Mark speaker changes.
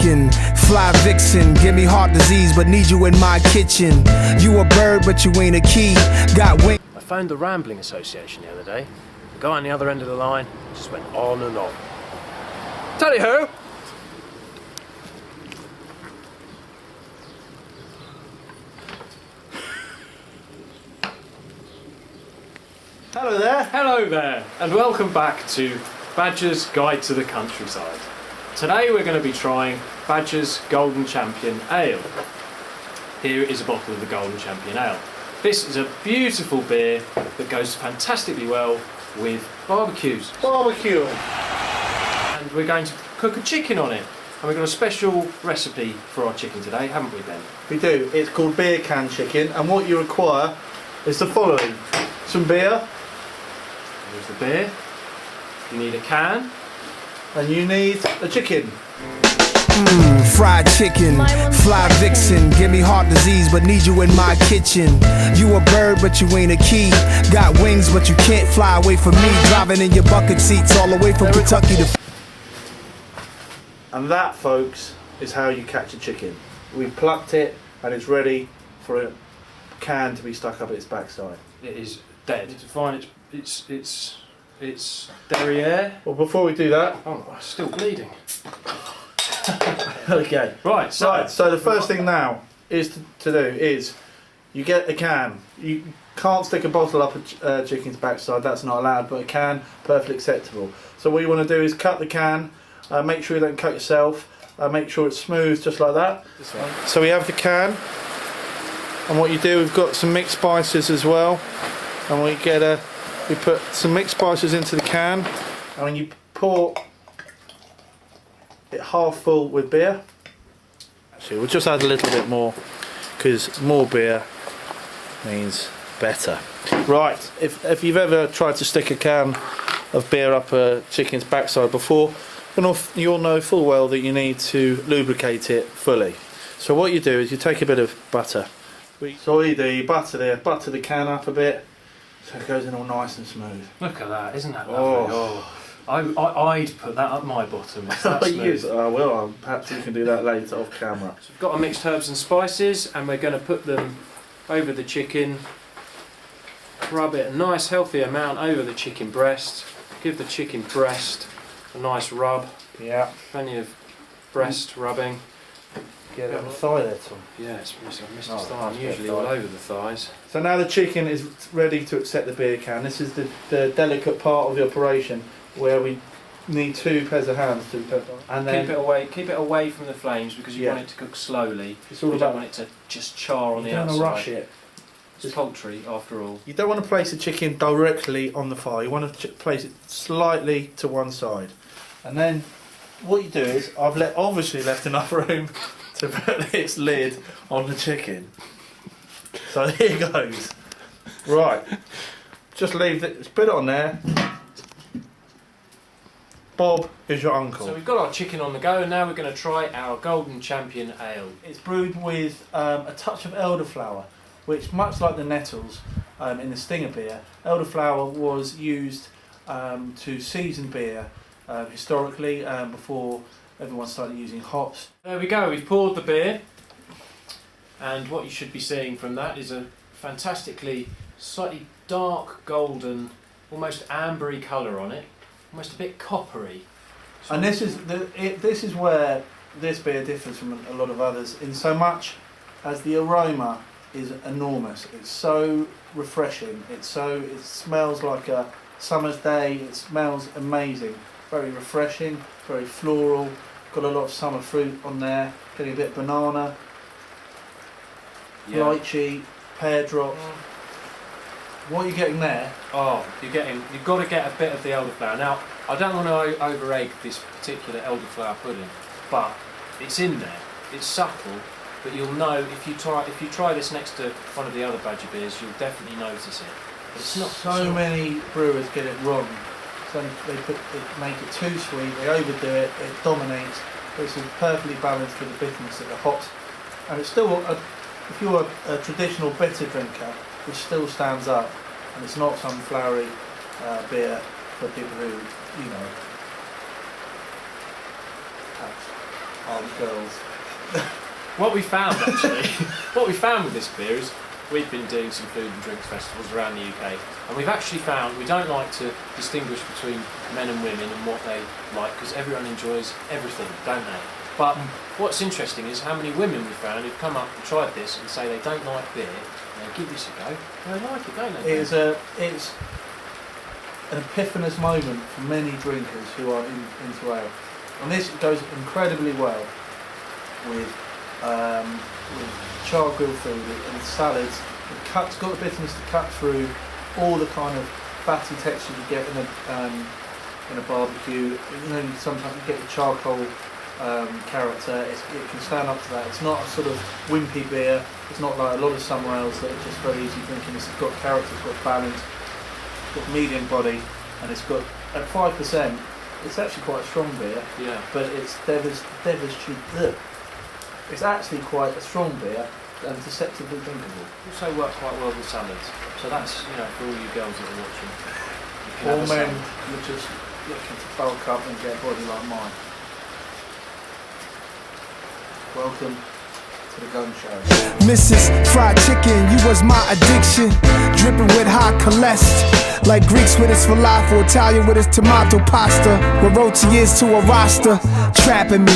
Speaker 1: chicken, fly vixen, give me heart disease, but need you in my kitchen. You a bird, but you ain't a key. Got wings.
Speaker 2: I phoned the Rambling Association the other day. The guy on the other end of the line just went on and on. Tally ho!
Speaker 3: Hello there.
Speaker 2: Hello there, and welcome back to Badger's Guide to the Countryside. Today we're going to be trying Badger's Golden Champion Ale. Here is a bottle of the Golden Champion Ale. This is a beautiful beer that goes fantastically well with barbecues.
Speaker 3: Barbecue.
Speaker 2: And we're going to cook a chicken on it. And we've got a special recipe for our chicken today, haven't we, Ben?
Speaker 3: We do. It's called beer can chicken, and what you require is the following: some beer.
Speaker 2: There's the beer. You need a can.
Speaker 3: And you need a chicken.
Speaker 1: Fried chicken, fly vixen, give me heart disease, but need you in my kitchen. You a bird, but you ain't a key. Got wings, but you can't fly away from me. Driving in your bucket seats all the way from Kentucky to...
Speaker 3: And that, folks, is how you catch a chicken. We've plucked it, and it's ready for a can to be stuck up its backside.
Speaker 2: It is dead. To find its derriere.
Speaker 3: Well, before we do that...
Speaker 2: Oh, it's still bleeding.
Speaker 3: Okay.
Speaker 2: Right,
Speaker 3: So the first thing now is to do is you get a can. You can't stick a bottle up a chicken's backside, that's not allowed, but a can, perfectly acceptable. So what you want to do is cut the can, make sure you don't cut yourself, make sure it's smooth just like that. So we have the can, and what you do, we've got some mixed spices as well, and we put some mixed spices into the can, and when you pour it half full with beer. Actually, we'll just add a little bit more, because more beer means better. Right, if you've ever tried to stick a can of beer up a chicken's backside before, you'll know full well that you need to lubricate it fully. So what you do is you take a bit of butter. So what you do, you butter the can up a bit, so it goes in all nice and smooth.
Speaker 2: Look at that, isn't that lovely? Oh. I'd put that up my bottom. It's that smooth.
Speaker 3: Well, perhaps you can do that later off camera.
Speaker 2: So we've got our mixed herbs and spices, and we're going to put them over the chicken. Rub it a nice healthy amount over the chicken breast. Give the chicken breast a nice rub.
Speaker 3: Yeah.
Speaker 2: Plenty of breast rubbing.
Speaker 3: Get it on the thigh there, Tom.
Speaker 2: Yeah, it's missed his thigh. I'm usually all over the thighs.
Speaker 3: So now the chicken is ready to accept the beer can. This is the delicate part of the operation, where we need 2 pairs of hands to put on. And then
Speaker 2: keep it away from the flames, because you want it to cook slowly.
Speaker 3: It's all
Speaker 2: you
Speaker 3: about,
Speaker 2: don't want it to just char on the outside.
Speaker 3: You don't want to rush it.
Speaker 2: It's poultry after all.
Speaker 3: You don't want to place the chicken directly on the fire. You want to place it slightly to one side. And then what you do is, I've obviously left enough room to put its lid on the chicken. So here goes. Right. Just leave it, put it on there. Bob is your uncle.
Speaker 2: So we've got our chicken on the go, and now we're going to try our Golden Champion Ale.
Speaker 3: It's brewed with a touch of elderflower, which, much like the nettles in the Stinger beer, elderflower was used to season beer historically, before everyone started using hops.
Speaker 2: There we go, we've poured the beer, and what you should be seeing from that is a fantastically slightly dark golden, almost ambery colour on it. Almost a bit coppery.
Speaker 3: And this is where this beer differs from a lot of others, in so much as the aroma is enormous. It's so refreshing. It smells like a summer's day. It smells amazing. Very refreshing, very floral. Got a lot of summer fruit on there. Getting a bit of banana, lychee, pear drops. What are you getting there?
Speaker 2: Oh, you've got to get a bit of the elderflower. Now, I don't want to over-egg this particular elderflower pudding, but it's in there. It's subtle, but you'll know if you try this next to one of the other Badger beers, you'll definitely notice it. It's not
Speaker 3: so many brewers get it wrong. So they make it too sweet. They overdo it. It dominates. This is perfectly balanced with the bitterness of the hops, and it's still if you're a traditional bitter drinker, it still stands up, and it's not some flowery beer for people who, girls.
Speaker 2: What we found actually, what we found with this beer is we've been doing some food and drinks festivals around the UK, and we've actually found we don't like to distinguish between men and women and what they like, because everyone enjoys everything, don't they? But what's interesting is how many women we found who've come up and tried this and say they don't like beer, and they give this a go, and they like it, don't they?
Speaker 3: It's an epiphanous moment for many drinkers who are into ale, and this goes incredibly well with charred grilled food and salads. It's got the bitterness to cut through all the kind of fatty texture you get in a barbecue. You know, sometimes you get the charcoal character. It can stand up to that. It's not a sort of wimpy beer. It's not like a lot of summer ales that are just very easy drinking. It's got character, it's got balance, it's got medium body, and it's got at 5%. It's actually quite a strong beer.
Speaker 2: Yeah.
Speaker 3: But it's devilishly. It's actually quite a strong beer and deceptively drinkable.
Speaker 2: Also work quite well with salads. So that's, you know, for all you girls that are watching. You can
Speaker 3: All
Speaker 2: have a
Speaker 3: men
Speaker 2: salad.
Speaker 3: are just looking to bulk up and get a body like mine. Welcome to the Gun Show.
Speaker 1: Mrs. Fried Chicken, you was my addiction. Dripping with hot cholesterol. Like Greeks with his falafel, Italian with his tomato pasta. With roti is to a roster, trapping me.